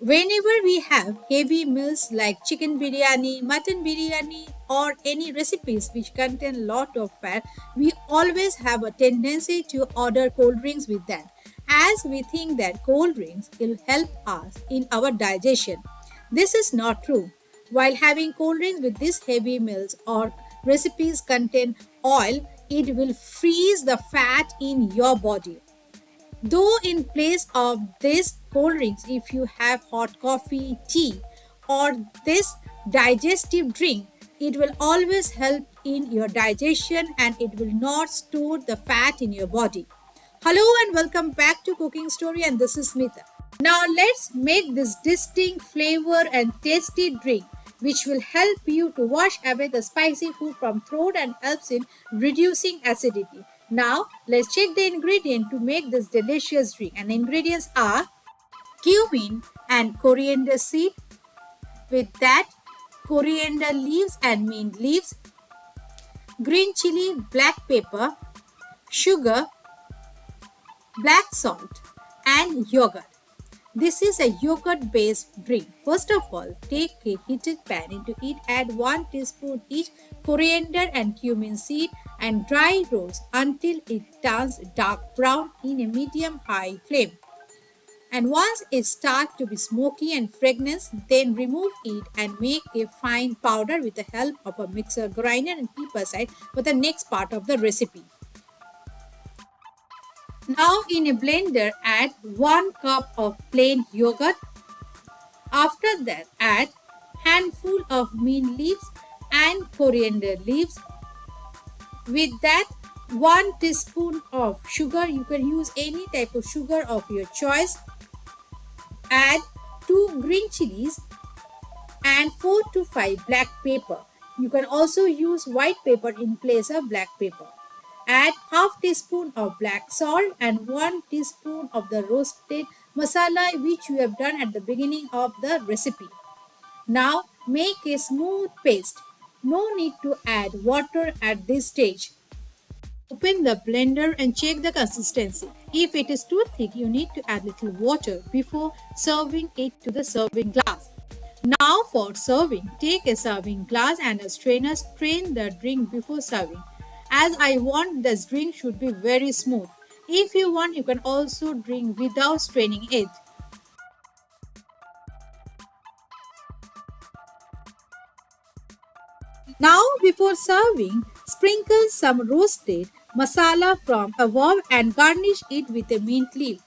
Whenever we have heavy meals like chicken biryani, mutton biryani, or any recipes which contain a lot of fat, we always have a tendency to order cold drinks with that, as we think that cold drinks will help us in our digestion. This is not true. While having cold drinks with these heavy meals or recipes contain oil, it will freeze the fat in your body. Though, in place of this cold drinks, if you have hot coffee, tea, or this digestive drink, it will always help in your digestion and it will not store the fat in your body. Hello and welcome back to Cooking Story, and this is Smita. Now let's make this distinct flavor and tasty drink which will help you to wash away the spicy food from throat and helps in reducing acidity. Now let's check the ingredient to make this delicious drink. And the ingredients are cumin and coriander seed. With that, coriander leaves and mint leaves, green chili, black pepper, sugar, black salt, and yogurt. This is a yogurt based drink. First of all, take a heated pan. Into it add 1 teaspoon each coriander and cumin seed and dry roast until it turns dark brown in a medium high flame. And once it starts to be smoky and fragrant, then remove it and make a fine powder with the help of a mixer grinder and keep aside for the next part of the recipe. Now in a blender add 1 cup of plain yogurt. After that add handful of mint leaves and coriander leaves. With that 1 teaspoon of sugar, you can use any type of sugar of your choice. Add 2 green chilies and 4 to 5 black pepper. You can also use white pepper in place of black pepper. Add half teaspoon of black salt and 1 teaspoon of the roasted masala which you have done at the beginning of the recipe. Now make a smooth paste. No need to add water at this stage. Open the blender and check the consistency. If it is too thick, you need to add little water before serving it to the serving glass. Now for serving, take a serving glass and a strainer, strain the drink before serving. As I want this drink should be very smooth. If you want, you can also drink without straining it. Now before serving, sprinkle some roasted masala from above and garnish it with a mint leaf.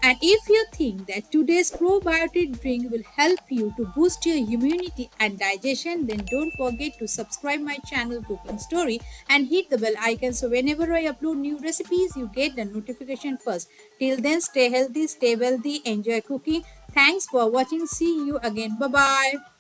And if you think that today's probiotic drink will help you to boost your immunity and digestion, then don't forget to subscribe my channel Cooking Story and hit the bell icon so whenever I upload new recipes, you get the notification first. Till then, stay healthy, stay wealthy, enjoy cooking. Thanks for watching. See you again. Bye bye.